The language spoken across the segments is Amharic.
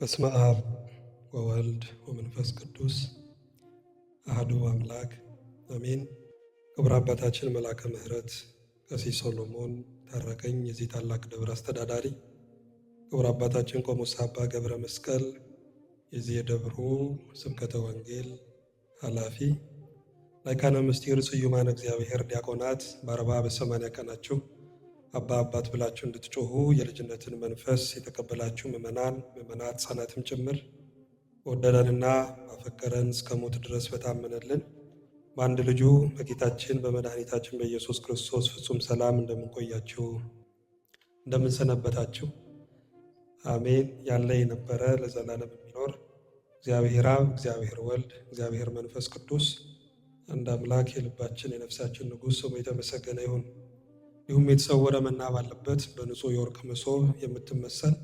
በስመ አብ ወወልድ ወመንፈስ ቅዱስ አሐዱ አምላክ አሜን። ክቡር አባታችን መልአከ ምሕረት ቀሲስ ሰሎሞን ታረቀኝ የዚህ ታላቅ ደብር አስተዳዳሪ፣ ክቡር አባታችን ቆሞስ አባ ገብረ መስቀል የዚህ የደብሩ ስብከተ ወንጌል ኃላፊ፣ ላይካነ ምስጢር ስዩማን እግዚአብሔር ዲያቆናት በአርባ በሰማንያ ቀናችሁ አባ አባት ብላችሁ እንድትጮሁ የልጅነትን መንፈስ የተቀበላችሁ ምዕመናት ሕፃናትም ጭምር ወደደንና አፈቀረን እስከ ሞት ድረስ በታመነልን በአንድ ልጁ በጌታችን በመድኃኒታችን በኢየሱስ ክርስቶስ ፍጹም ሰላም እንደምንቆያችሁ እንደምንሰነበታችሁ አሜን። ያለ የነበረ ለዘላለም የሚኖር እግዚአብሔር አብ፣ እግዚአብሔር ወልድ፣ እግዚአብሔር መንፈስ ቅዱስ አንድ አምላክ የልባችን የነፍሳችን ንጉሥ ስሙ የተመሰገነ ይሁን። ይሁም የተሰወረ መና ባለበት በንጹህ የወርቅ መሶብ የምትመሰል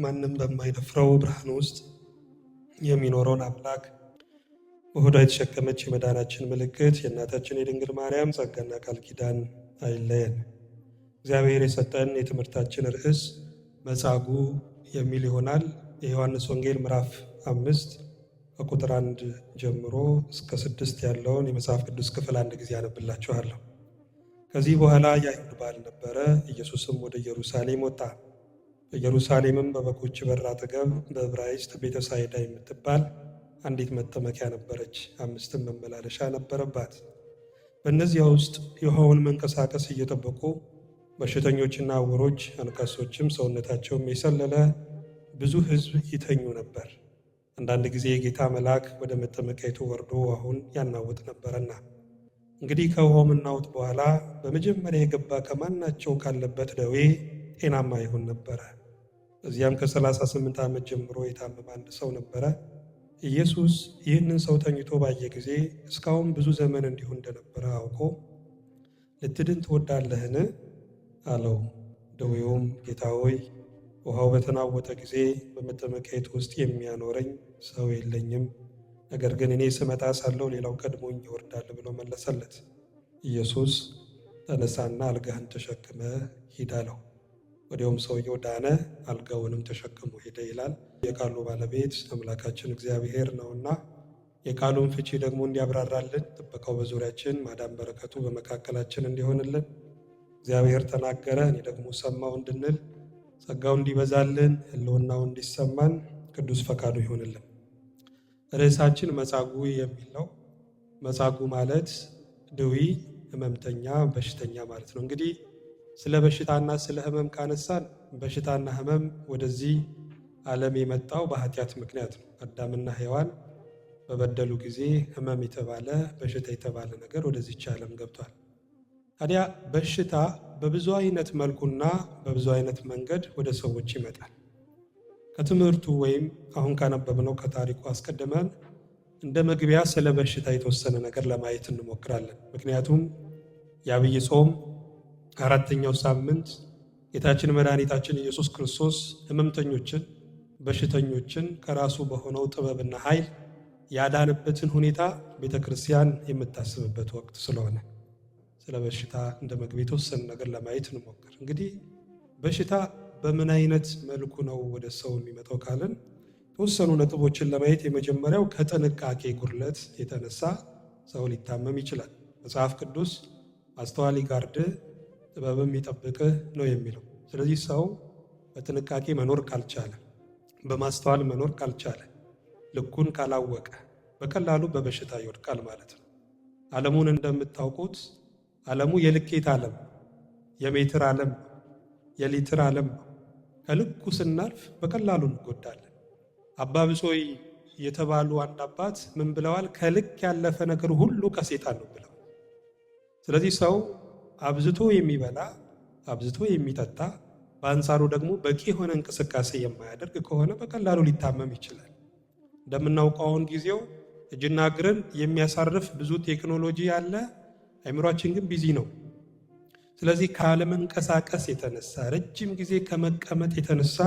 ማንም በማይደፍረው ብርሃን ውስጥ የሚኖረውን አምላክ በሆዷ የተሸከመች የመዳናችን ምልክት የእናታችን የድንግል ማርያም ጸጋና ቃል ኪዳን አይለየን። እግዚአብሔር የሰጠን የትምህርታችን ርዕስ መጻጉዕ የሚል ይሆናል። የዮሐንስ ወንጌል ምዕራፍ 5 ከቁጥር 1 ጀምሮ እስከ 6 ያለውን የመጽሐፍ ቅዱስ ክፍል አንድ ጊዜ አነብላችኋለሁ። ከዚህ በኋላ የአይሁድ በዓል ነበረ። ኢየሱስም ወደ ኢየሩሳሌም ወጣ። በኢየሩሳሌምም በበጎች በር አጠገብ በዕብራይስጥ ቤተ ሳይዳ የምትባል አንዲት መጠመቂያ ነበረች። 5 መመላለሻ ነበረባት። በእነዚያ ውስጥ የውሃውን መንቀሳቀስ እየጠበቁ በሽተኞችና ዕውሮች፣ አንካሶችም ሰውነታቸውም የሰለለ ብዙ ሕዝብ ይተኙ ነበር። አንዳንድ ጊዜ የጌታ መልአክ ወደ መጠመቂያይቱ ወርዶ ውሃውን ያናውጥ ነበረና። እንግዲህ ከውሃው መናወጥ በኋላ በመጀመሪያ የገባ ከማናቸው ካለበት ደዌ ጤናማ ይሆን ነበረ። በዚያም ከ38 ዓመት ጀምሮ የታመመ አንድ ሰው ነበረ። ኢየሱስ ይህንን ሰው ተኝቶ ባየ ጊዜ እስካሁን ብዙ ዘመን እንዲሁ እንደነበረ አውቆ ልትድን ትወዳለህን? አለው። ደዌውም ጌታ ሆይ፣ ውሃው በተናወጠ ጊዜ በመጠመቂያይቱ ውስጥ የሚያኖረኝ ሰው የለኝም፣ ነገር ግን እኔ ስመጣ ሳለሁ ሌላው ቀድሞኝ ይወርዳል ብሎ መለሰለት። ኢየሱስ ተነሳና አልጋህን ተሸክመ ሂድ አለው። ወዲያውም ሰውየው ዳነ፣ አልጋውንም ተሸክሞ ሄደ ይላል። የቃሉ ባለቤት አምላካችን እግዚአብሔር ነውና የቃሉን ፍቺ ደግሞ እንዲያብራራልን ጥበቃው በዙሪያችን ማዳን በረከቱ በመካከላችን እንዲሆንልን እግዚአብሔር ተናገረ እኔ ደግሞ ሰማሁ እንድንል ጸጋው እንዲበዛልን ሕልውናው እንዲሰማን ቅዱስ ፈቃዱ ይሆንልን። ርዕሳችን መጻጉዕ የሚል ነው። መጻጉዕ ማለት ድዊ፣ ሕመምተኛ፣ በሽተኛ ማለት ነው። እንግዲህ ስለ በሽታና ስለ ሕመም ካነሳን በሽታና ሕመም ወደዚህ ዓለም የመጣው በኃጢአት ምክንያት ነው። አዳምና ሔዋን በበደሉ ጊዜ ሕመም የተባለ በሽታ የተባለ ነገር ወደዚች ዓለም ገብቷል። ታዲያ በሽታ በብዙ አይነት መልኩና በብዙ አይነት መንገድ ወደ ሰዎች ይመጣል። ከትምህርቱ ወይም አሁን ካነበብነው ከታሪኩ አስቀድመን እንደ መግቢያ ስለ በሽታ የተወሰነ ነገር ለማየት እንሞክራለን። ምክንያቱም የዐቢይ ጾም 4ኛው ሳምንት ጌታችን መድኃኒታችን ኢየሱስ ክርስቶስ ሕመምተኞችን በሽተኞችን ከራሱ በሆነው ጥበብና ኃይል ያዳነበትን ሁኔታ ቤተ ክርስቲያን የምታስብበት ወቅት ስለሆነ ስለ በሽታ እንደ መግቢያ የተወሰነ ነገር ለማየት እንሞክር። እንግዲህ በሽታ በምን አይነት መልኩ ነው ወደ ሰው የሚመጣው ካልን የተወሰኑ ነጥቦችን ለማየት የመጀመሪያው ከጥንቃቄ ጉድለት የተነሳ ሰው ሊታመም ይችላል። መጽሐፍ ቅዱስ አስተዋይ ጋርድህ ጥበብም ይጠብቅህ ነው የሚለው። ስለዚህ ሰው በጥንቃቄ መኖር ካልቻለ፣ በማስተዋል መኖር ካልቻለ፣ ልኩን ካላወቀ በቀላሉ በበሽታ ይወድቃል ማለት ነው። ዓለሙን እንደምታውቁት ዓለሙ የልኬት ዓለም፣ የሜትር ዓለም፣ የሊትር ዓለም ነው። ከልኩ ስናልፍ በቀላሉ እንጎዳለን። አባ ብሶይ የተባሉ አንድ አባት ምን ብለዋል? ከልክ ያለፈ ነገር ሁሉ ከሴጣን ነው ብለዋል። ስለዚህ ሰው አብዝቶ የሚበላ አብዝቶ የሚጠጣ በአንጻሩ ደግሞ በቂ የሆነ እንቅስቃሴ የማያደርግ ከሆነ በቀላሉ ሊታመም ይችላል። እንደምናውቀው አሁን ጊዜው እጅና እግርን የሚያሳርፍ ብዙ ቴክኖሎጂ አለ። አእምሯችን ግን ቢዚ ነው። ስለዚህ ካለመንቀሳቀስ የተነሳ ረጅም ጊዜ ከመቀመጥ የተነሳ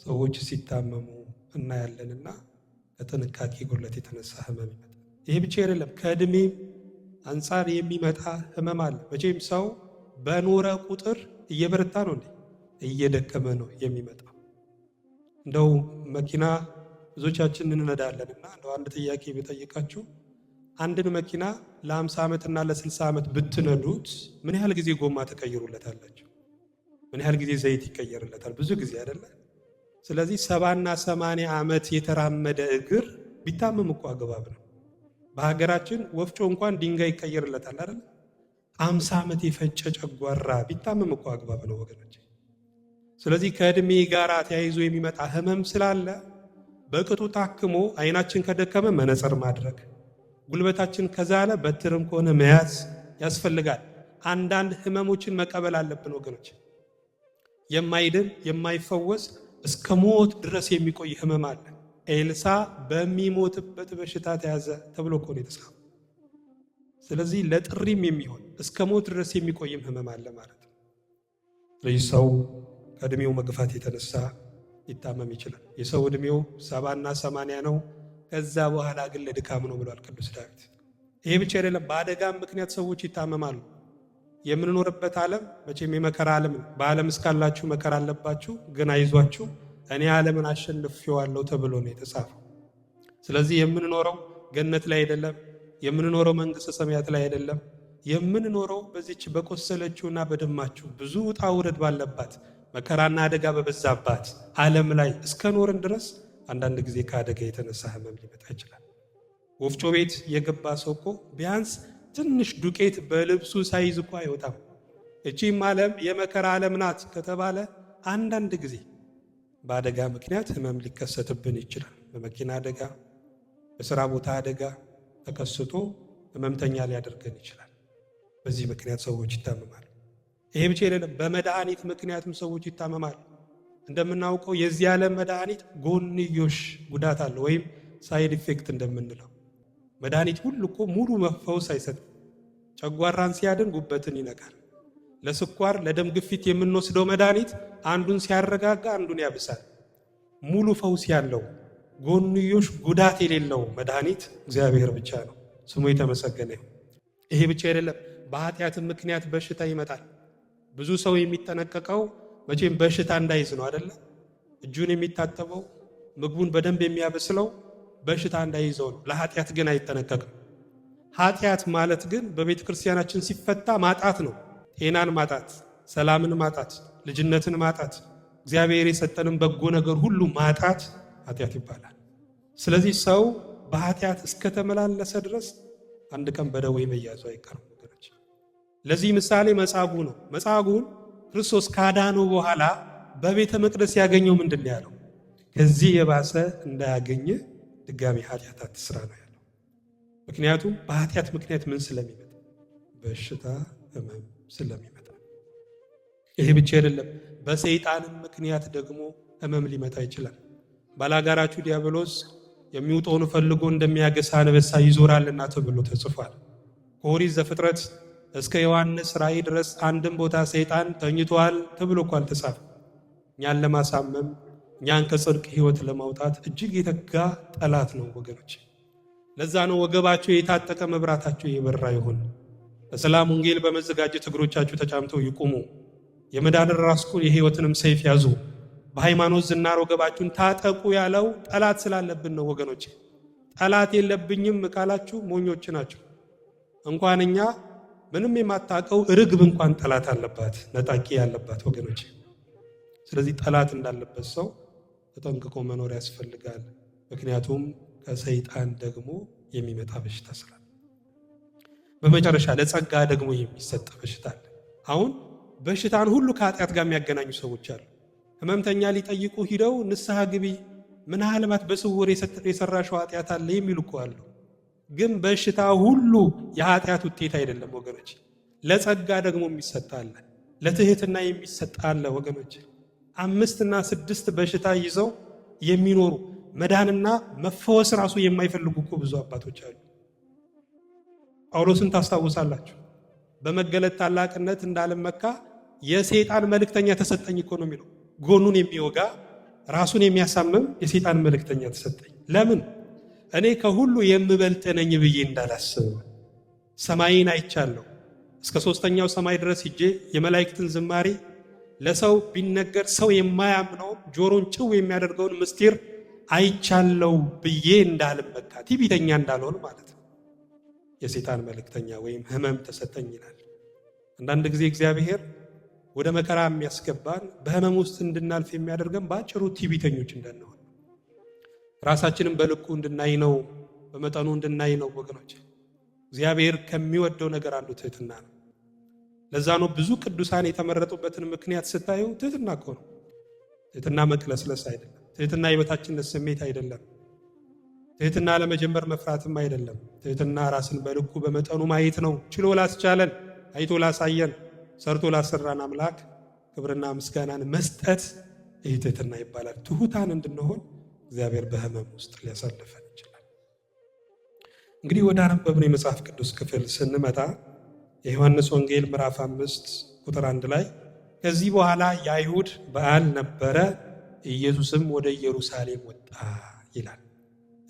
ሰዎች ሲታመሙ እናያለንና ከጥንቃቄ ጉድለት የተነሳ ሕመም ይመጣል። ይሄ ብቻ አይደለም፣ ከዕድሜም አንጻር የሚመጣ ሕመም አለ። መቼም ሰው በኖረ ቁጥር እየበረታ ነው እንዴ? እየደከመ ነው የሚመጣው። እንደው መኪና ብዙዎቻችን እንነዳለንና እንደው አንድ ጥያቄ ብጠይቃችሁ አንድን መኪና ለ50 ዓመትና ለ60 ዓመት ብትነዱት ምን ያህል ጊዜ ጎማ ተቀይሩለታላችሁ? ምን ያህል ጊዜ ዘይት ይቀየርለታል? ብዙ ጊዜ አይደለ? ስለዚህ 70 እና 80 ዓመት የተራመደ እግር ቢታመም እኮ አግባብ ነው። በሀገራችን ወፍጮ እንኳን ድንጋይ ይቀየርለታል አይደል? 50 ዓመት የፈጨ ጨጓራ ቢታመም እኮ አግባብ ነው ወገኖች። ስለዚህ ከእድሜ ጋር ተያይዞ የሚመጣ ህመም ስላለ በቅጡ ታክሞ አይናችን ከደከመ መነጽር ማድረግ፣ ጉልበታችን ከዛለ በትርም ከሆነ መያዝ ያስፈልጋል። አንዳንድ ህመሞችን መቀበል አለብን ወገኖች። የማይድን የማይፈወስ እስከ ሞት ድረስ የሚቆይ ህመም አለ። ኤልሳ በሚሞትበት በሽታ ተያዘ ተብሎ እኮ ነው የተጻፈው። ስለዚህ ለጥሪም የሚሆን እስከ ሞት ድረስ የሚቆይም ህመም አለ ማለት ነው። ስለዚህ ሰው ከእድሜው መግፋት የተነሳ ሊታመም ይችላል። የሰው እድሜው 70 እና 80 ነው። ከዛ በኋላ ግን ለድካም ነው ብሏል ቅዱስ ዳዊት። ይሄ ብቻ አይደለም፣ በአደጋም ምክንያት ሰዎች ይታመማሉ። የምንኖርበት ዓለም መቼም የመከራ ዓለም ነው። በዓለም እስካላችሁ መከራ አለባችሁ፣ ግን አይዟችሁ እኔ ዓለምን አሸንፌዋለሁ ተብሎ ነው የተጻፈው። ስለዚህ የምንኖረው ገነት ላይ አይደለም፣ የምንኖረው መንግስተ ሰማያት ላይ አይደለም። የምንኖረው በዚች በቆሰለችውና በደማችሁ ብዙ ውጣ ውረድ ባለባት መከራና አደጋ በበዛባት ዓለም ላይ እስከኖርን ድረስ አንዳንድ ጊዜ ከአደጋ የተነሳ ህመም ሊመጣ ይችላል። ወፍጮ ቤት የገባ ሰው እኮ ቢያንስ ትንሽ ዱቄት በልብሱ ሳይዝ እኮ አይወጣም። እቺም ዓለም የመከራ ዓለም ናት ከተባለ አንዳንድ ጊዜ በአደጋ ምክንያት ህመም ሊከሰትብን ይችላል። በመኪና አደጋ፣ በስራ ቦታ አደጋ ተከስቶ ህመምተኛ ሊያደርገን ይችላል። በዚህ ምክንያት ሰዎች ይታመማሉ። ይሄ ብቻ አይደለም፣ በመድኃኒት ምክንያትም ሰዎች ይታመማሉ። እንደምናውቀው የዚህ ዓለም መድኃኒት ጎንዮሽ ጉዳት አለ፣ ወይም ሳይድ ኢፌክት እንደምንለው። መድኃኒት ሁሉ እኮ ሙሉ መፈውስ አይሰጥም። ጨጓራን ሲያድን ጉበትን ይነካል። ለስኳር ለደም ግፊት የምንወስደው መድኃኒት አንዱን ሲያረጋጋ አንዱን ያብሳል። ሙሉ ፈውስ ያለው ጎንዮሽ ጉዳት የሌለው መድኃኒት እግዚአብሔር ብቻ ነው። ስሙ የተመሰገነ ይሁን። ይሄ ብቻ አይደለም፣ በኃጢአት ምክንያት በሽታ ይመጣል። ብዙ ሰው የሚጠነቀቀው መቼም በሽታ እንዳይዝ ነው አይደለ? እጁን የሚታጠበው ምግቡን በደንብ የሚያበስለው በሽታ እንዳይዘው ነው። ለኃጢአት ግን አይጠነቀቅም። ኃጢአት ማለት ግን በቤተ ክርስቲያናችን ሲፈታ ማጣት ነው። ጤናን ማጣት፣ ሰላምን ማጣት፣ ልጅነትን ማጣት፣ እግዚአብሔር የሰጠንን በጎ ነገር ሁሉ ማጣት ኃጢአት ይባላል። ስለዚህ ሰው በኃጢአት እስከተመላለሰ ድረስ አንድ ቀን በደዌ መያዙ አይቀርም። ለዚህ ምሳሌ መጻጉዕ ነው። መጻጉዕን ክርስቶስ ካዳነው በኋላ በቤተ መቅደስ ያገኘው ምንድን ነው ያለው? ከዚህ የባሰ እንዳያገኝ ድጋሚ ኃጢአት አትስራ ነው ያለው። ምክንያቱም በኃጢአት ምክንያት ምን ስለሚመጣ? በሽታ ህመም ስለሚመጣ። ይሄ ብቻ አይደለም፣ በሰይጣንም ምክንያት ደግሞ ህመም ሊመጣ ይችላል። ባላጋራችሁ ዲያብሎስ የሚውጠውን ፈልጎ እንደሚያገሳ አንበሳ ይዞራልና ተብሎ ተጽፏል። ከኦሪት ዘፍጥረት እስከ ዮሐንስ ራእይ ድረስ አንድም ቦታ ሰይጣን ተኝቷል ተብሎ እኮ አልተጻፈም። እኛን ለማሳመም እኛን ከጽድቅ ህይወት ለማውጣት እጅግ የተጋ ጠላት ነው ወገኖች። ለዛ ነው ወገባቸው የታጠቀ መብራታቸው የበራ ይሁን፣ ለሰላም ወንጌል በመዘጋጀት እግሮቻችሁ ተጫምተው ይቁሙ፣ የመዳንን ራስ ቁር የህይወትንም ሰይፍ ያዙ፣ በሃይማኖት ዝናር ወገባችሁን ታጠቁ ያለው ጠላት ስላለብን ነው ወገኖች። ጠላት የለብኝም ካላችሁ ሞኞች ናቸው። እንኳን እኛ ምንም የማታውቀው ርግብ እንኳን ጠላት አለባት፣ ነጣቂ ያለባት ወገኖች። ስለዚህ ጠላት እንዳለበት ሰው ተጠንቅቆ መኖር ያስፈልጋል። ምክንያቱም ከሰይጣን ደግሞ የሚመጣ በሽታ ስላለ። በመጨረሻ ለጸጋ ደግሞ የሚሰጥ በሽታ አለ። አሁን በሽታን ሁሉ ከኃጢአት ጋር የሚያገናኙ ሰዎች አሉ። ህመምተኛ ሊጠይቁ ሂደው ንስሐ ግቢ፣ ምናልባት በስውር የሰራሽው ኃጢአት አለ የሚሉ እኮ አሉ። ግን በሽታ ሁሉ የኃጢአት ውጤት አይደለም ወገኖች። ለጸጋ ደግሞ የሚሰጥ አለ፣ ለትህትና የሚሰጥ አለ ወገኖች። 5 እና 6 በሽታ ይዘው የሚኖሩ መዳንና መፈወስ ራሱ የማይፈልጉ እኮ ብዙ አባቶች አሉ። ጳውሎስን ታስታውሳላችሁ። በመገለጥ ታላቅነት እንዳልመካ የሰይጣን መልእክተኛ ተሰጠኝ እኮ ነው የሚለው። ጎኑን የሚወጋ ራሱን የሚያሳምም የሰይጣን መልእክተኛ ተሰጠኝ። ለምን? እኔ ከሁሉ የምበልጥ ነኝ ብዬ እንዳላስብ። ሰማይን አይቻለሁ። እስከ 3ኛው ሰማይ ድረስ ሂጄ የመላእክትን ዝማሬ ለሰው ቢነገር ሰው የማያምነው ጆሮን ጭው የሚያደርገውን ምስጢር አይቻለው ብዬ እንዳልመካ ትዕቢተኛ እንዳልሆን ማለት ነው። የሰይጣን መልእክተኛ ወይም ሕመም ተሰጠኝ ይላል። አንዳንድ ጊዜ እግዚአብሔር ወደ መከራ የሚያስገባን በሕመም ውስጥ እንድናልፍ የሚያደርገን ባጭሩ ትዕቢተኞች እንዳንሆን ራሳችንን በልኩ እንድናይ ነው፣ በመጠኑ እንድናይ ነው። ወገኖች እግዚአብሔር ከሚወደው ነገር አንዱ ትህትና ነው። ለዛ ነው ብዙ ቅዱሳን የተመረጡበትን ምክንያት ስታዩ ትህትና እኮ ነው። ትህትና መቅለስለስ አይደለም። ትህትና የበታችነት ስሜት አይደለም። ትህትና ለመጀመር መፍራትም አይደለም። ትህትና ራስን በልኩ በመጠኑ ማየት ነው። ችሎ ላስቻለን፣ አይቶ ላሳየን፣ ሰርቶ ላሰራን አምላክ ክብርና ምስጋናን መስጠት ይህ ትህትና ይባላል። ትሁታን እንድንሆን እግዚአብሔር በሕመም ውስጥ ሊያሳልፈን ይችላል። እንግዲህ ወደ አነበብነው የመጽሐፍ ቅዱስ ክፍል ስንመጣ የዮሐንስ ወንጌል ምዕራፍ 5 ቁጥር 1 ላይ ከዚህ በኋላ የአይሁድ በዓል ነበረ፣ ኢየሱስም ወደ ኢየሩሳሌም ወጣ ይላል።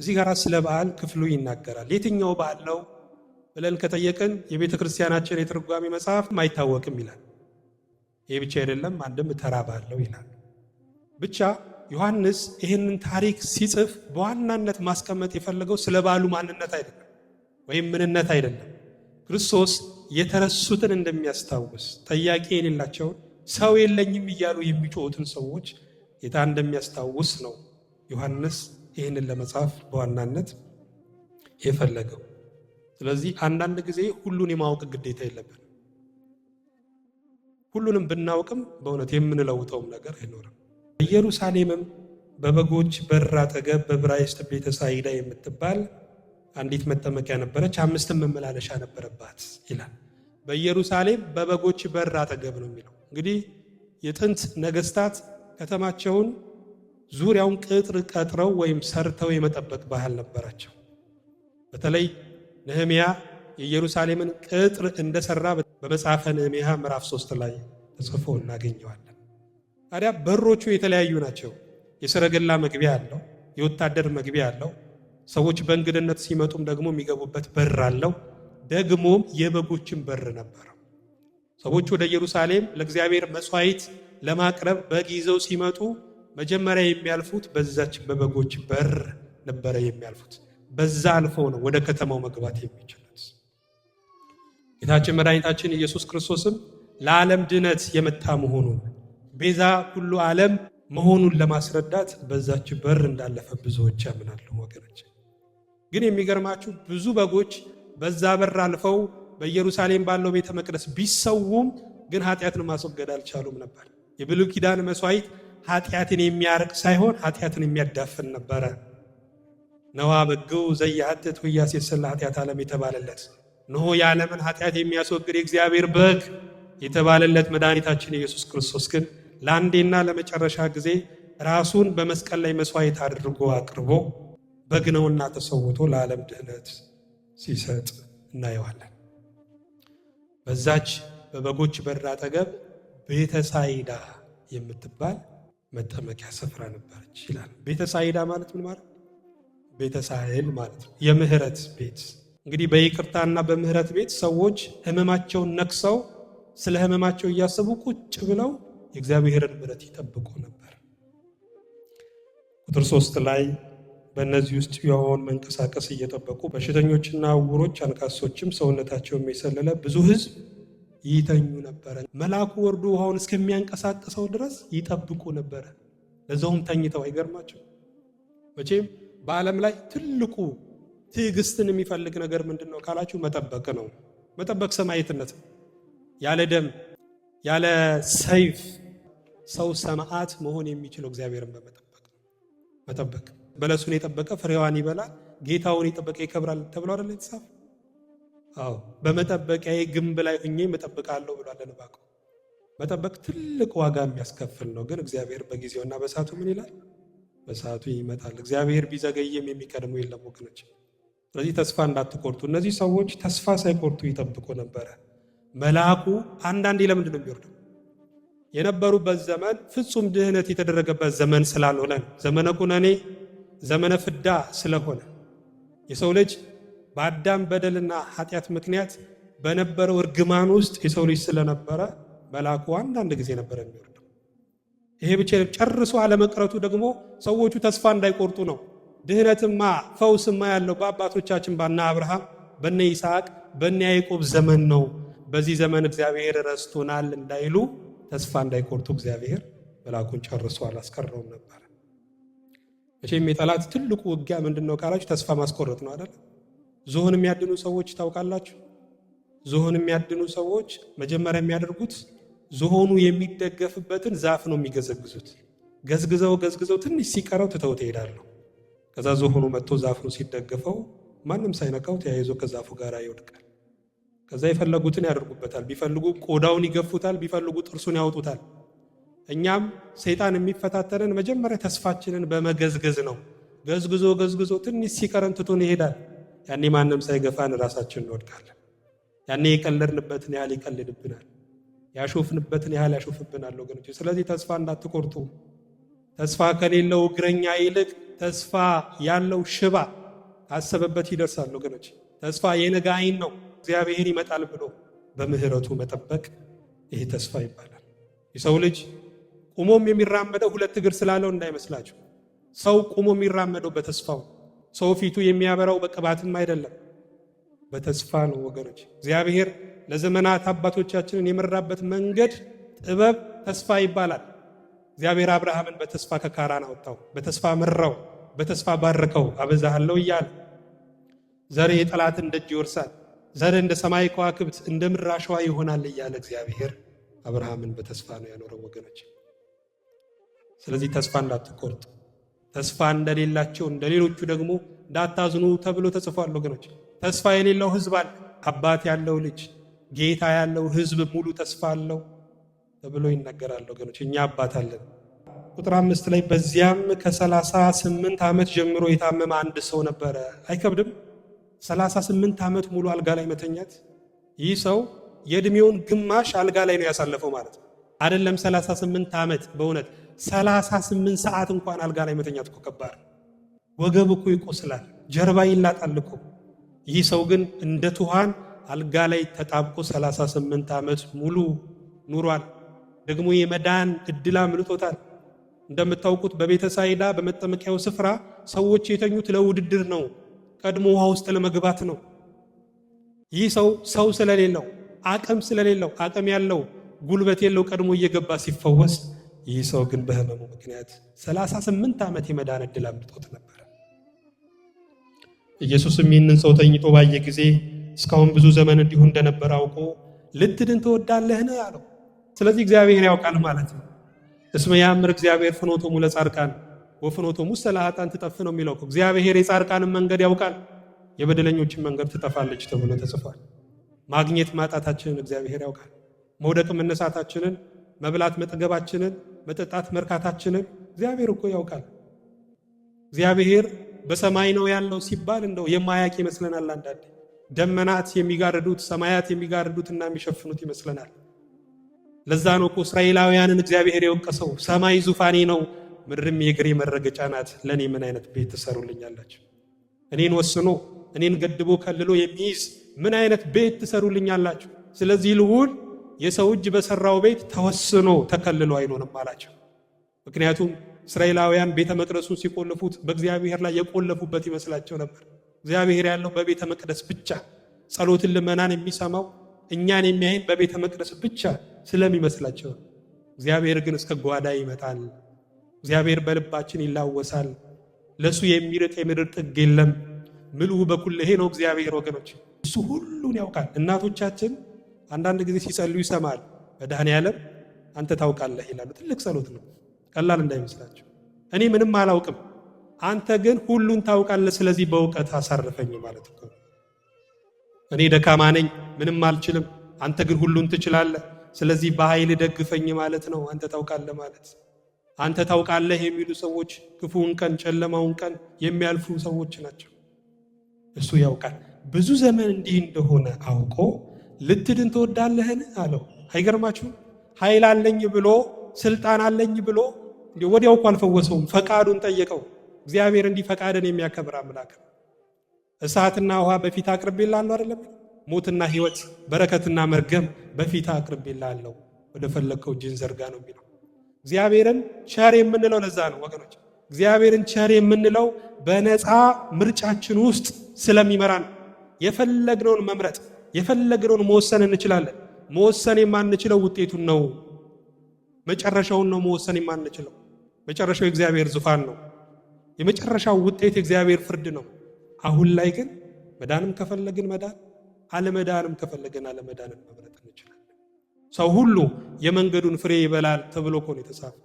እዚህ ጋር ስለ በዓል ክፍሉ ይናገራል። የትኛው በዓል ነው ብለን ከጠየቅን የቤተ ክርስቲያናችን የትርጓሜ መጽሐፍም አይታወቅም ይላል። ይህ ብቻ አይደለም፣ አንድም ተራ በዓል ነው ይላል። ብቻ ዮሐንስ ይህንን ታሪክ ሲጽፍ በዋናነት ማስቀመጥ የፈለገው ስለ በዓሉ ማንነት አይደለም ወይም ምንነት አይደለም። ክርስቶስ የተረሱትን እንደሚያስታውስ፣ ጠያቂ የሌላቸውን ሰው የለኝም እያሉ የሚጮሁትን ሰዎች ጌታ እንደሚያስታውስ ነው ዮሐንስ ይህንን ለመጻፍ በዋናነት የፈለገው። ስለዚህ አንዳንድ ጊዜ ሁሉን የማወቅ ግዴታ የለብን። ሁሉንም ብናውቅም በእውነት የምንለውጠውም ነገር አይኖርም። በኢየሩሳሌምም በበጎች በር አጠገብ በዕብራይስጥ ቤተ ሳይዳ የምትባል አንዲት መጠመቂያ ነበረች፣ 5 መመላለሻ ነበረባት ይላል። በኢየሩሳሌም በበጎች በር አጠገብ ነው የሚለው። እንግዲህ የጥንት ነገስታት ከተማቸውን ዙሪያውን ቅጥር ቀጥረው ወይም ሰርተው የመጠበቅ ባህል ነበራቸው። በተለይ ነህምያ የኢየሩሳሌምን ቅጥር እንደሰራ በመጽሐፈ ነህምያ ምዕራፍ 3 ላይ ተጽፎ እናገኘዋለን። ታዲያ በሮቹ የተለያዩ ናቸው። የሰረገላ መግቢያ አለው፣ የወታደር መግቢያ አለው። ሰዎች በእንግድነት ሲመጡም ደግሞ የሚገቡበት በር አለው። ደግሞም የበጎችን በር ነበረው። ሰዎች ወደ ኢየሩሳሌም ለእግዚአብሔር መስዋዕት ለማቅረብ በግ ይዘው ሲመጡ መጀመሪያ የሚያልፉት በዛች በበጎች በር ነበረ የሚያልፉት። በዛ አልፈው ነው ወደ ከተማው መግባት የሚችሉት። ጌታችን መድኃኒታችን ኢየሱስ ክርስቶስም ለዓለም ድነት የመጣ መሆኑን ቤዛ ሁሉ ዓለም መሆኑን ለማስረዳት በዛች በር እንዳለፈ ብዙዎች ያምናሉ። ወገኖች ግን የሚገርማችሁ ብዙ በጎች በዛ በር አልፈው በኢየሩሳሌም ባለው ቤተ መቅደስ ቢሰውም ግን ኃጢአትን ማስወገድ አልቻሉም ነበር። የብሉይ ኪዳን መስዋዕት ኃጢአትን የሚያርቅ ሳይሆን ኃጢአትን የሚያዳፍን ነበረ። ነዋ በግው ዘያሐትት ወያሴስል ኃጢአት ዓለም የተባለለት እነሆ የዓለምን ኃጢአት የሚያስወግድ የእግዚአብሔር በግ የተባለለት መድኃኒታችን ኢየሱስ ክርስቶስ ግን ለአንዴና ለመጨረሻ ጊዜ ራሱን በመስቀል ላይ መስዋዕት አድርጎ አቅርቦ በግ ነውና ተሰውቶ ለዓለም ድህነት ሲሰጥ እናየዋለን። በዛች በበጎች በር አጠገብ ቤተ ሳይዳ የምትባል መጠመቂያ ስፍራ ነበረች ይላል። ቤተ ሳይዳ ማለት ምን ማለት? ቤተ ሳህል ማለት ነው፣ የምህረት ቤት። እንግዲህ በይቅርታና በምህረት ቤት ሰዎች ሕመማቸውን ነክሰው ስለ ሕመማቸው እያሰቡ ቁጭ ብለው የእግዚአብሔርን ምሕረት ይጠብቁ ነበር። ቁጥር 3 ላይ በእነዚህ ውስጥ የሆን መንቀሳቀስ እየጠበቁ በሽተኞችና ዕውሮች አንካሶችም ሰውነታቸውም የሰለለ ብዙ ሕዝብ ይተኙ ነበረ። መልአኩ ወርዶ ውሃውን እስከሚያንቀሳቅሰው ድረስ ይጠብቁ ነበረ። ለዛውም ተኝተው። አይገርማቸው? መቼም በዓለም ላይ ትልቁ ትዕግስትን የሚፈልግ ነገር ምንድን ነው ካላችሁ መጠበቅ ነው። መጠበቅ ሰማዕትነት ነው። ያለ ደም ያለ ሰይፍ ሰው ሰማዕት መሆን የሚችለው እግዚአብሔርን በመጠበቅ ነው። መጠበቅ በለሱን የጠበቀ ፍሬዋን ይበላል፣ ጌታውን የጠበቀ ይከብራል ተብሎ አይደል የተጻፈ? አዎ በመጠበቂያዬ ግንብ ላይ ሆኜ እጠብቃለሁ ብሏል ዕንባቆም። መጠበቅ ትልቅ ዋጋ የሚያስከፍል ነው። ግን እግዚአብሔር በጊዜውና በሰዓቱ ምን ይላል? በሰዓቱ ይመጣል። እግዚአብሔር ቢዘገይም የሚቀድሙ የለም ወገኖች። ስለዚህ ተስፋ እንዳትቆርጡ። እነዚህ ሰዎች ተስፋ ሳይቆርጡ ይጠብቁ ነበረ። መልአኩ አንዳንዴ ለምንድን ነው የሚወርደው? የነበሩበት ዘመን ፍጹም ድህነት የተደረገበት ዘመን ስላልሆነ፣ ዘመነ ኩነኔ ዘመነ ፍዳ ስለሆነ የሰው ልጅ በአዳም በደልና ኃጢአት ምክንያት በነበረው እርግማን ውስጥ የሰው ልጅ ስለነበረ መልአኩ አንዳንድ ጊዜ ነበር የሚወርደው። ይሄ ብቻ ጨርሶ አለመቅረቱ ደግሞ ሰዎቹ ተስፋ እንዳይቆርጡ ነው። ድህነትማ ፈውስማ ያለው በአባቶቻችን በነ አብርሃም፣ በነ ይስሐቅ፣ በነ ያዕቆብ ዘመን ነው። በዚህ ዘመን እግዚአብሔር ረስቶናል እንዳይሉ ተስፋ እንዳይቆርጡ እግዚአብሔር መልአኩን ጨርሶ አላስቀረውም ነበር። መቼም የጠላት ትልቁ ውጊያ ምንድነው ካላችሁ ተስፋ ማስቆረጥ ነው አይደል? ዝሆን የሚያድኑ ሰዎች ታውቃላችሁ? ዝሆን የሚያድኑ ሰዎች መጀመሪያ የሚያደርጉት ዝሆኑ የሚደገፍበትን ዛፍ ነው የሚገዘግዙት። ገዝግዘው ትንሽ ሲቀረው ትተውት ይሄዳሉ። ከዛ ዝሆኑ መጥቶ ዛፉን ሲደገፈው ማንም ሳይነካው ተያይዞ ከዛፉ ጋር ይወድቃል። ከዛ የፈለጉትን ያደርጉበታል። ቢፈልጉ ቆዳውን ይገፉታል፣ ቢፈልጉ ጥርሱን ያወጡታል። እኛም ሰይጣን የሚፈታተንን መጀመሪያ ተስፋችንን በመገዝገዝ ነው። ገዝግዞ ትንሽ ሲቀረን ትቶን ይሄዳል። ያኔ ማንም ሳይገፋን ራሳችን እንወድቃለን። ያኔ የቀለድንበትን ያህል ይቀልድብናል፣ ያሾፍንበትን ያህል ያሾፍብናል ወገኖች። ስለዚህ ተስፋ እንዳትቆርጡ። ተስፋ ከሌለው እግረኛ ይልቅ ተስፋ ያለው ሽባ ካሰበበት ይደርሳል ወገኖች። ተስፋ የነገ ዓይን ነው። እግዚአብሔር ይመጣል ብሎ በምህረቱ መጠበቅ ይሄ ተስፋ ይባላል። የሰው ልጅ ቁሞም የሚራመደው ሁለት እግር ስላለው እንዳይመስላችሁ። ሰው ቁሞ የሚራመደው በተስፋው። ሰው ፊቱ የሚያበራው በቅባትም አይደለም፣ በተስፋ ነው ወገኖች። እግዚአብሔር ለዘመናት አባቶቻችንን የመራበት መንገድ ጥበብ ተስፋ ይባላል። እግዚአብሔር አብርሃምን በተስፋ ከካራን አወጣው፣ በተስፋ መራው፣ በተስፋ ባረከው፣ አበዛሃለሁ እያለ ዘር የጠላትን ደጅ ይወርሳል፣ ዘር እንደ ሰማይ ከዋክብት እንደ ምድር አሸዋ ይሆናል እያለ እግዚአብሔር አብርሃምን በተስፋ ነው ያኖረው ወገኖች። ስለዚህ ተስፋ እንዳትቆርጡ፣ ተስፋ እንደሌላቸው እንደሌሎቹ ደግሞ እንዳታዝኑ ተብሎ ተጽፏል ወገኖች። ተስፋ የሌለው ሕዝብ አለ። አባት ያለው ልጅ፣ ጌታ ያለው ሕዝብ ሙሉ ተስፋ አለው ተብሎ ይነገራል ወገኖች። እኛ አባት አለን። ቁጥር 5 ላይ በዚያም ከ38 ዓመት ጀምሮ የታመመ አንድ ሰው ነበረ። አይከብድም? 38 ዓመት ሙሉ አልጋ ላይ መተኛት። ይህ ሰው የእድሜውን ግማሽ አልጋ ላይ ነው ያሳለፈው ማለት ነው። አይደለም 38 ዓመት፣ በእውነት 38 ሰዓት እንኳን አልጋ ላይ መተኛት እኮ ከባድ። ወገብ እኮ ይቆስላል፣ ጀርባ ይላጣል እኮ። ይህ ሰው ግን እንደ ትኋን አልጋ ላይ ተጣብቆ 38 ዓመት ሙሉ ኑሯል። ደግሞ የመዳን እድል አምልጦታል። እንደምታውቁት በቤተ ሳይዳ በመጠመቂያው ስፍራ ሰዎች የተኙት ለውድድር ነው፣ ቀድሞ ውሃ ውስጥ ለመግባት ነው። ይህ ሰው ስለሌለው አቅም ስለሌለው አቅም ያለው ጉልበት የለው ቀድሞ እየገባ ሲፈወስ፣ ይህ ሰው ግን በህመሙ ምክንያት 38 ዓመት የመዳን እድል አምልጦት ነበር። ኢየሱስም ይህንን ሰው ተኝቶ ባየ ጊዜ እስካሁን ብዙ ዘመን እንዲሁ እንደነበረ አውቆ ልትድን ትወዳለህን አለው። ስለዚህ እግዚአብሔር ያውቃል ማለት ነው። እስመ ያእምር እግዚአብሔር ፍኖቶሙ ለጻድቃን ወፍኖቶሙ ለኃጥአን ትጠፍ ነው የሚለው። እግዚአብሔር የጻድቃንን መንገድ ያውቃል፣ የበደለኞችን መንገድ ትጠፋለች ተብሎ ተጽፏል። ማግኘት ማጣታችንን እግዚአብሔር ያውቃል። መውደቅ መነሳታችንን፣ መብላት መጠገባችንን፣ መጠጣት መርካታችንን እግዚአብሔር እኮ ያውቃል። እግዚአብሔር በሰማይ ነው ያለው ሲባል እንደው የማያውቅ ይመስለናል። አንዳንዴ ደመናት የሚጋርዱት ሰማያት የሚጋርዱትና የሚሸፍኑት ይመስለናል። ለዛ ነው እኮ እስራኤላውያንን እግዚአብሔር የወቀሰው። ሰማይ ዙፋኔ ነው፣ ምድርም የእግሬ መረገጫ ናት። ለእኔ ምን አይነት ቤት ትሰሩልኛላችሁ? እኔን ወስኖ እኔን ገድቦ ከልሎ የሚይዝ ምን አይነት ቤት ትሰሩልኛላችሁ? ስለዚህ ልሁን የሰው እጅ በሰራው ቤት ተወስኖ ተከልሎ አይኖርም አላቸው። ምክንያቱም እስራኤላውያን ቤተ መቅደሱን ሲቆልፉት በእግዚአብሔር ላይ የቆለፉበት ይመስላቸው ነበር። እግዚአብሔር ያለው በቤተ መቅደስ ብቻ፣ ጸሎትን ልመናን የሚሰማው እኛን የሚያይን በቤተ መቅደስ ብቻ ስለሚመስላቸው፣ እግዚአብሔር ግን እስከ ጓዳ ይመጣል። እግዚአብሔር በልባችን ይላወሳል። ለሱ የሚርቅ የምድር ጥግ የለም። ምልኡ በኩልሄ ነው እግዚአብሔር ወገኖች፣ እሱ ሁሉን ያውቃል። እናቶቻችን አንዳንድ ጊዜ ሲጸልዩ ይሰማል። መድኃኔዓለም አንተ ታውቃለህ ይላሉ። ትልቅ ጸሎት ነው፣ ቀላል እንዳይመስላችሁ። እኔ ምንም አላውቅም፣ አንተ ግን ሁሉን ታውቃለህ፣ ስለዚህ በእውቀት አሳርፈኝ ማለት ነው። እኔ ደካማ ነኝ፣ ምንም አልችልም፣ አንተ ግን ሁሉን ትችላለህ፣ ስለዚህ በኃይል ደግፈኝ ማለት ነው። አንተ ታውቃለህ ማለት አንተ ታውቃለህ የሚሉ ሰዎች ክፉውን ቀን ጨለማውን ቀን የሚያልፉ ሰዎች ናቸው። እሱ ያውቃል። ብዙ ዘመን እንዲህ እንደሆነ አውቆ ልትድን ትወዳለህን አለው። አይገርማችሁም? ኃይል አለኝ ብሎ ስልጣን አለኝ ብሎ ወዲያው እኮ አልፈወሰውም፣ ፈቃዱን ጠየቀው። እግዚአብሔር እንዲህ ፈቃድን የሚያከብር አምላክ ነው። እሳትና ውሃ በፊት አቅርቤልሃለሁ አይደለም? ሞትና ሕይወት በረከትና መርገም በፊት አቅርቤልሃለሁ። ወደ ፈለግከው እጅህን ዘርጋ ነው የሚለው። እግዚአብሔርን ቸር የምንለው ለዛ ነው ወገኖች። እግዚአብሔርን ቸር የምንለው በነፃ ምርጫችን ውስጥ ስለሚመራን የፈለግነውን መምረጥ የፈለግነውን መወሰን እንችላለን። መወሰን የማንችለው ውጤቱን ነው፣ መጨረሻውን ነው መወሰን የማንችለው። መጨረሻው የእግዚአብሔር ዙፋን ነው። የመጨረሻው ውጤት የእግዚአብሔር ፍርድ ነው። አሁን ላይ ግን መዳንም ከፈለግን መዳን፣ አለመዳንም ከፈለግን አለመዳንን መምረጥ እንችላለን። ሰው ሁሉ የመንገዱን ፍሬ ይበላል ተብሎ እኮ ነው የተጻፈው።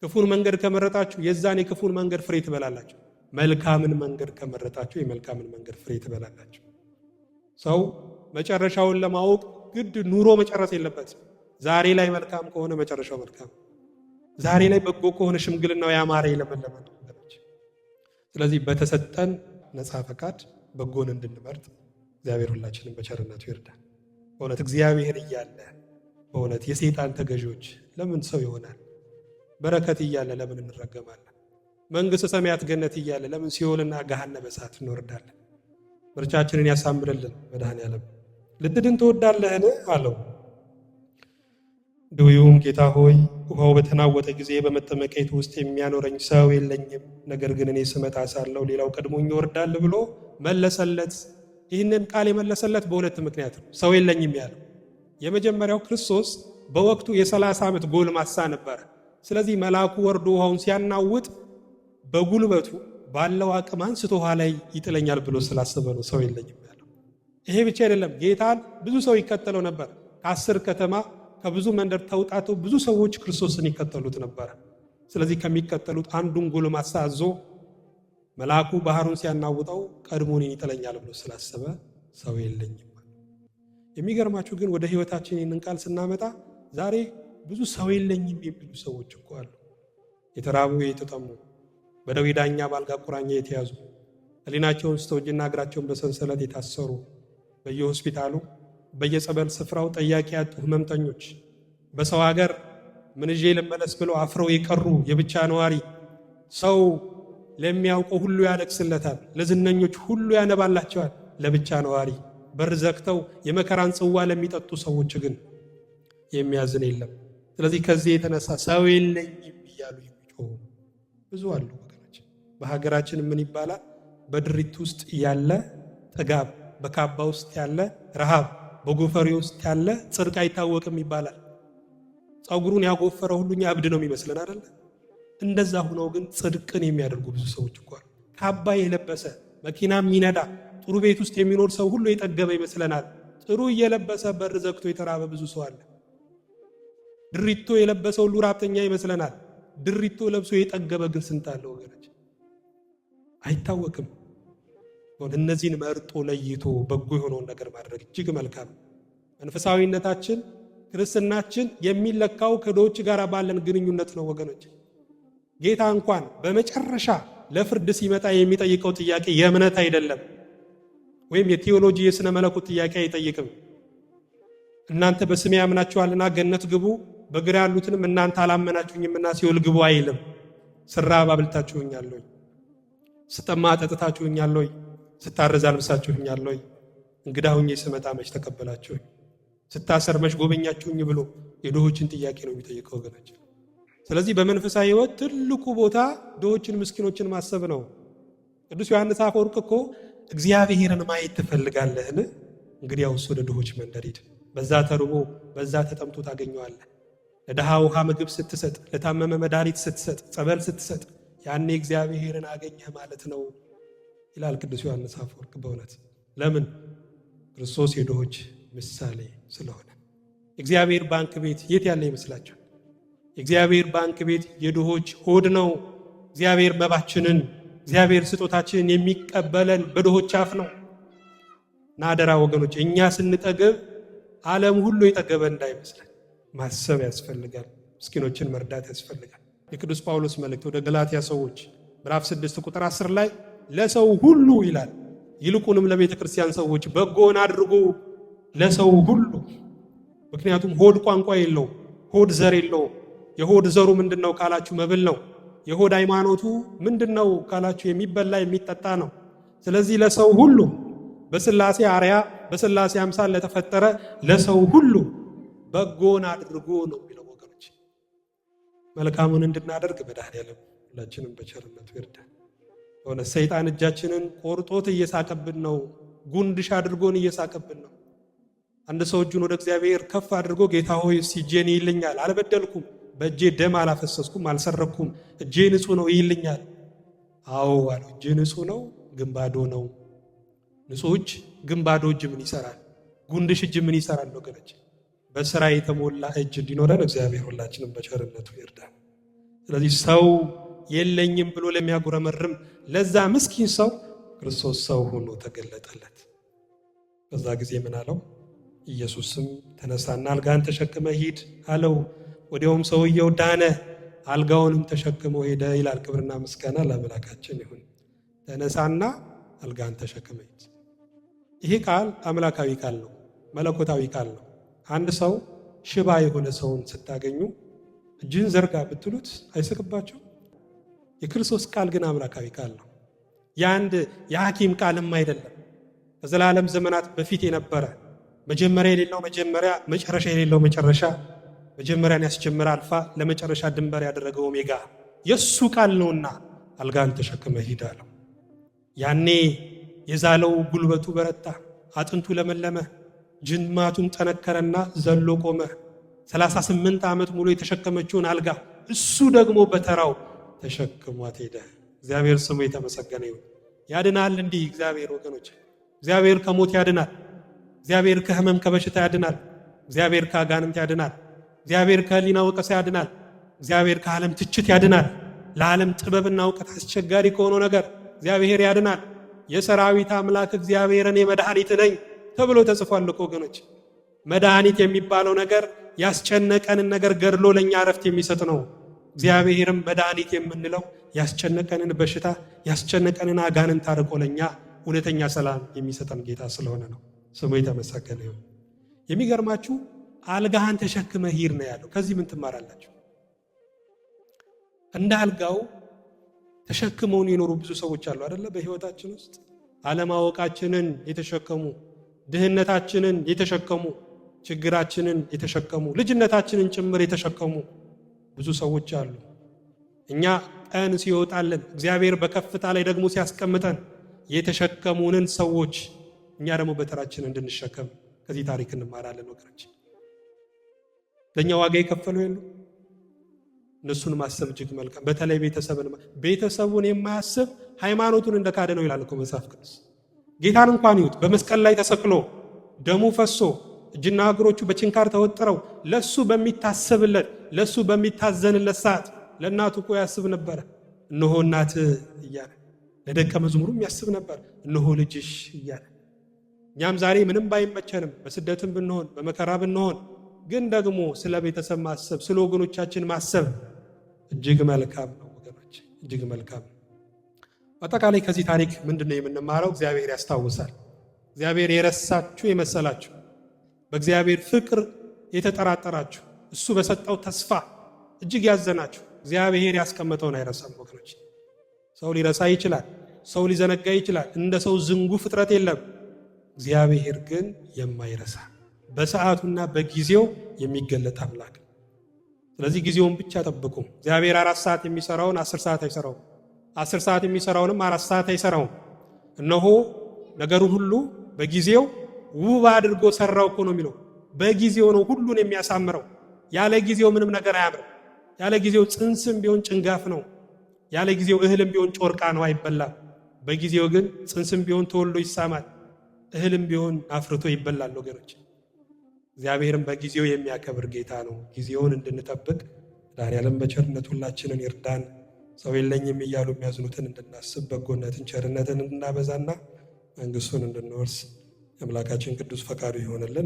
ክፉን መንገድ ከመረጣችሁ የዛን የክፉን መንገድ ፍሬ ትበላላችሁ። መልካምን መንገድ ከመረጣችሁ የመልካምን መንገድ ፍሬ ትበላላችሁ። ሰው መጨረሻውን ለማወቅ ግድ ኑሮ መጨረስ የለበትም። ዛሬ ላይ መልካም ከሆነ መጨረሻው መልካም፣ ዛሬ ላይ በጎ ከሆነ ሽምግልናው ያማረ የለመለመ ነው። ስለዚህ በተሰጠን ነፃ ፈቃድ በጎን እንድንመርጥ እግዚአብሔር ሁላችንም በቸርነቱ ይርዳል። በእውነት እግዚአብሔር እያለ በእውነት የሰይጣን ተገዢዎች ለምን ሰው ይሆናል? በረከት እያለ ለምን እንረገማለን? መንግሥተ ሰማያት ገነት እያለ ለምን ሲኦልና ገሃነመ እሳት እንወርዳለን? ምርጫችንን ያሳምርልን መድኃኔዓለም። ልትድን ትወዳለህን አለው። ድውዩም ጌታ ሆይ ውሃው በተናወጠ ጊዜ በመጠመቂያይቱ ውስጥ የሚያኖረኝ ሰው የለኝም፣ ነገር ግን እኔ ስመጣ ሳለሁ ሌላው ቀድሞኝ ይወርዳል ብሎ መለሰለት። ይህንን ቃል የመለሰለት በሁለት ምክንያት ነው ሰው የለኝም ያለው። የመጀመሪያው ክርስቶስ በወቅቱ የ30 ዓመት ጎልማሳ ነበረ። ስለዚህ መልአኩ ወርዶ ውሃውን ሲያናውጥ በጉልበቱ ባለው አቅም አንስቶ ውሃ ላይ ይጥለኛል ብሎ ስላሰበ ነው ሰው የለኝም ያለው። ይሄ ብቻ አይደለም፣ ጌታን ብዙ ሰው ይከተለው ነበር። ከ10 ከተማ ከብዙ መንደር ተውጣተው ብዙ ሰዎች ክርስቶስን ይከተሉት ነበር። ስለዚህ ከሚከተሉት አንዱን ጎልማሳ አዞ መልአኩ ባህሩን ሲያናውጠው ቀድሞን ይጥለኛል ብሎ ስላሰበ ሰው የለኝም። የሚገርማችሁ ግን ወደ ህይወታችን ይህንን ቃል ስናመጣ ዛሬ ብዙ ሰው የለኝም የሚሉ ሰዎች እኮ አሉ። የተራቡ የተጠሙ፣ በደዌ ዳኛ በአልጋ ቁራኛ የተያዙ፣ ሕሊናቸውን ስተው እጅና እግራቸውን በሰንሰለት የታሰሩ፣ በየሆስፒታሉ በየጸበል ስፍራው ጠያቂ ያጡ ህመምተኞች፣ በሰው ሀገር ምን ይዤ ልመለስ ብለው አፍረው የቀሩ የብቻ ነዋሪ፣ ሰው ለሚያውቀው ሁሉ ያለቅስለታል፣ ለዝነኞች ሁሉ ያነባላቸዋል፣ ለብቻ ነዋሪ በር ዘግተው የመከራን ጽዋ ለሚጠጡ ሰዎች ግን የሚያዝን የለም። ስለዚህ ከዚህ የተነሳ ሰው የለኝም እያሉ የሚጮሁ ብዙ አሉ ወገኖች። በሀገራችን ምን ይባላል? በድሪት ውስጥ ያለ ጥጋብ፣ በካባ ውስጥ ያለ ረሃብ፣ በጎፈሬ ውስጥ ያለ ጽድቅ አይታወቅም ይባላል። ጸጉሩን ያጎፈረ ሁሉኛ እብድ ነው የሚመስለን አይደል? እንደዛ ሆነው ግን ጽድቅን የሚያደርጉ ብዙ ሰዎች እኮ አሉ። ካባ የለበሰ መኪና የሚነዳ ጥሩ ቤት ውስጥ የሚኖር ሰው ሁሉ የጠገበ ይመስለናል። ጥሩ እየለበሰ በር ዘግቶ የተራበ ብዙ ሰው አለ። ድሪቶ የለበሰ ሁሉ ራብተኛ ይመስለናል። ድሪቶ ለብሶ የጠገበ ግን ስንት አለ ወገኖች? አይታወቅም። እነዚህን መርጦ ለይቶ በጎ የሆነውን ነገር ማድረግ እጅግ መልካም። መንፈሳዊነታችን ክርስትናችን የሚለካው ከድሆች ጋር ባለን ግንኙነት ነው ወገኖች። ጌታ እንኳን በመጨረሻ ለፍርድ ሲመጣ የሚጠይቀው ጥያቄ የእምነት አይደለም፣ ወይም የቴዎሎጂ የሥነ መለኮት ጥያቄ አይጠይቅም። እናንተ በስሜ ያምናችኋልና ገነት ግቡ፣ በግራ ያሉትንም እናንተ አላመናችሁኝምና ሲኦል ግቡ አይልም። ስራብ አብልታችሁኛል ወይ? ስጠማ አጠጥታችሁኛል ወይ? ስታረዝ አልብሳችሁኛል ወይ? እንግዳ ሆኜ ስመጣ መች ተቀበላችሁኝ? ስታሰር መች ጎበኛችሁኝ? ብሎ የድሆችን ጥያቄ ነው የሚጠይቀው ወገኖች። ስለዚህ በመንፈሳዊ ሕይወት ትልቁ ቦታ ድሆችን ምስኪኖችን ማሰብ ነው። ቅዱስ ዮሐንስ አፈወርቅ እኮ እግዚአብሔርን ማየት ትፈልጋለህን? እንግዲያውስ ወደ ድሆች መንደር ሂድ፣ በዛ ተርቦ በዛ ተጠምቶ ታገኘዋለህ። ለድሃ ውሃ ምግብ ስትሰጥ፣ ለታመመ መድኃኒት ስትሰጥ፣ ጸበል ስትሰጥ ያኔ እግዚአብሔርን አገኘህ ማለት ነው ይላል ቅዱስ ዮሐንስ አፈወርቅ። በእውነት ለምን? ክርስቶስ የድሆች ምሳሌ ስለሆነ። እግዚአብሔር ባንክ ቤት የት ያለ ይመስላችኋል? የእግዚአብሔር ባንክ ቤት የድሆች ሆድ ነው። እግዚአብሔር መባችንን እግዚአብሔር ስጦታችንን የሚቀበለን በድሆች አፍ ነው። ናደራ ወገኖች፣ እኛ ስንጠግብ ዓለም ሁሉ የጠገበ እንዳይመስለን ማሰብ ያስፈልጋል። ምስኪኖችን መርዳት ያስፈልጋል። የቅዱስ ጳውሎስ መልእክት ወደ ገላትያ ሰዎች ምዕራፍ 6 ቁጥር 10 ላይ ለሰው ሁሉ ይላል፣ ይልቁንም ለቤተ ክርስቲያን ሰዎች በጎን አድርጉ፣ ለሰው ሁሉ። ምክንያቱም ሆድ ቋንቋ የለው፣ ሆድ ዘር የለው። የሆድ ዘሩ ምንድነው ካላችሁ መብል ነው። የሆድ ሃይማኖቱ ምንድነው ካላችሁ የሚበላ የሚጠጣ ነው። ስለዚህ ለሰው ሁሉ በስላሴ አርያ በስላሴ አምሳል ለተፈጠረ ለሰው ሁሉ በጎን አድርጎ ነው የሚለው ወገኖች። መልካሙን እንድናደርግ መድኃኔዓለም ሁላችንም በቸርነቱ ይርዳን። ሆነ ሰይጣን እጃችንን ቆርጦት እየሳቀብን ነው። ጉንድሽ አድርጎን እየሳቀብን ነው። አንድ ሰው እጁን ወደ እግዚአብሔር ከፍ አድርጎ ጌታ ሆይ እጄን ይልኛል፣ አልበደልኩም፣ በእጄ ደም አላፈሰስኩም፣ አልሰረኩም፣ እጄ ንጹህ ነው ይልኛል። አዎ አለው፣ እጄ ንጹህ ነው ግን ባዶ ነው። ንጹህ እጅ ግን ባዶ እጅ ምን ይሰራል? ጉንድሽ እጅ ምን ይሰራል? ወገኖች በስራ የተሞላ እጅ እንዲኖረን እግዚአብሔር ሁላችንም በቸርነቱ ይርዳን። ስለዚህ ሰው የለኝም ብሎ ለሚያጉረመርም ለዛ ምስኪን ሰው ክርስቶስ ሰው ሆኖ ተገለጠለት። በዛ ጊዜ ምን አለው? ኢየሱስም ተነሳና አልጋን ተሸክመ ሂድ አለው። ወዲያውም ሰውየው ዳነ፣ አልጋውንም ተሸክሞ ሄደ ይላል። ክብርና ምስጋና ለአምላካችን ይሁን። ተነሳና አልጋን ተሸክመ ሂድ። ይሄ ቃል አምላካዊ ቃል ነው፣ መለኮታዊ ቃል ነው። አንድ ሰው ሽባ የሆነ ሰውን ስታገኙ እጅን ዘርጋ ብትሉት አይስቅባቸው። የክርስቶስ ቃል ግን አምላካዊ ቃል ነው። የአንድ የሐኪም ቃልም አይደለም። ከዘላለም ዘመናት በፊት የነበረ መጀመሪያ የሌለው መጀመሪያ፣ መጨረሻ የሌለው መጨረሻ፣ መጀመሪያን ያስጀመረ አልፋ፣ ለመጨረሻ ድንበር ያደረገው ኦሜጋ የሱ ቃል ነውና አልጋን ተሸክመ ሂድ አለው። ያኔ የዛለው ጉልበቱ በረታ፣ አጥንቱ ለመለመ፣ ጅማቱም ጠነከረና ዘሎ ቆመ። 38 ዓመት ሙሉ የተሸከመችውን አልጋ እሱ ደግሞ በተራው ተሸክሟት ሄደ። እግዚአብሔር ስሙ የተመሰገነ ይሁን። ያድናል እንዲህ እግዚአብሔር ወገኖች፣ እግዚአብሔር ከሞት ያድናል። እግዚአብሔር ከህመም ከበሽታ ያድናል። እግዚአብሔር ከአጋንንት ያድናል። እግዚአብሔር ከህሊና ወቀሳ ያድናል። እግዚአብሔር ከዓለም ትችት ያድናል። ለዓለም ጥበብና እውቀት አስቸጋሪ ከሆነው ነገር እግዚአብሔር ያድናል። የሰራዊት አምላክ እግዚአብሔርን የመድኃኒት ነኝ ተብሎ ተጽፏል እኮ ወገኖች። መድኃኒት የሚባለው ነገር ያስጨነቀንን ነገር ገድሎ ለኛ ዕረፍት የሚሰጥ ነው። እግዚአብሔርም መድኃኒት የምንለው ያስጨነቀንን በሽታ ያስጨነቀንን አጋንንት አርቆ ለኛ እውነተኛ ሰላም የሚሰጠን ጌታ ስለሆነ ነው። ስሙ የተመሰገነ ይሁን። የሚገርማችሁ አልጋህን ተሸክመ ሂድ ነው ያለው። ከዚህ ምን ትማራላችሁ? እንደ አልጋው ተሸክመውን የኖሩ ብዙ ሰዎች አሉ አይደለ? በህይወታችን ውስጥ አለማወቃችንን የተሸከሙ፣ ድህነታችንን የተሸከሙ፣ ችግራችንን የተሸከሙ፣ ልጅነታችንን ጭምር የተሸከሙ ብዙ ሰዎች አሉ። እኛ ቀን ሲወጣልን እግዚአብሔር በከፍታ ላይ ደግሞ ሲያስቀምጠን የተሸከሙንን ሰዎች እኛ ደግሞ በተራችን እንድንሸከም ከዚህ ታሪክ እንማራለን ወገኖች። ለእኛ ዋጋ የከፈሉ የሉ? እነሱን ማሰብ እጅግ መልካም። በተለይ ቤተሰቡን የማያስብ ሃይማኖቱን እንደካደ ነው ይላል እኮ መጽሐፍ ቅዱስ። ጌታን እንኳን ይሁት በመስቀል ላይ ተሰቅሎ ደሙ ፈሶ እጅና እግሮቹ በችንካር ተወጥረው ለሱ በሚታሰብለት ለሱ በሚታዘንለት ሰዓት ለእናቱ እኮ ያስብ ነበረ። እነሆ እናት እያለ ለደቀ መዝሙሩም ያስብ ነበር፣ እነሆ ልጅሽ እያለ። እኛም ዛሬ ምንም ባይመቸንም በስደትም ብንሆን በመከራ ብንሆን ግን ደግሞ ስለ ቤተሰብ ማሰብ ስለ ወገኖቻችን ማሰብ እጅግ መልካም ነው ወገኖች፣ እጅግ መልካም ነው። አጠቃላይ ከዚህ ታሪክ ምንድነው የምንማረው? እግዚአብሔር ያስታውሳል። እግዚአብሔር የረሳችሁ የመሰላችሁ፣ በእግዚአብሔር ፍቅር የተጠራጠራችሁ፣ እሱ በሰጠው ተስፋ እጅግ ያዘናችሁ፣ እግዚአብሔር ያስቀመጠውን አይረሳም ወገኖች። ሰው ሊረሳ ይችላል፣ ሰው ሊዘነጋ ይችላል። እንደ ሰው ዝንጉ ፍጥረት የለም። እግዚአብሔር ግን የማይረሳ በሰዓቱና በጊዜው የሚገለጥ አምላክ። ስለዚህ ጊዜውን ብቻ ጠብቁ። እግዚአብሔር 4 ሰዓት የሚሰራውን 10 ሰዓት አይሰራውም። 10 ሰዓት የሚሰራውንም 4 ሰዓት አይሰራውም። እነሆ ነገሩ ሁሉ በጊዜው ውብ አድርጎ ሰራው እኮ ነው የሚለው። በጊዜው ነው ሁሉን የሚያሳምረው። ያለ ጊዜው ምንም ነገር አያምርም። ያለ ጊዜው ጽንስም ቢሆን ጭንጋፍ ነው። ያለ ጊዜው እህልም ቢሆን ጮርቃ ነው፣ አይበላም። በጊዜው ግን ጽንስም ቢሆን ተወልዶ ይሳማል፣ እህልም ቢሆን አፍርቶ ይበላል ወገኖች። እግዚአብሔርም በጊዜው የሚያከብር ጌታ ነው። ጊዜውን እንድንጠብቅ ዳንኤልም በቸርነት ሁላችንን ይርዳን። ሰው የለኝም እያሉ የሚያዝኑትን እንድናስብ፣ በጎነትን ቸርነትን እንድናበዛና መንግስቱን እንድንወርስ የአምላካችን ቅዱስ ፈቃዱ ይሆንልን።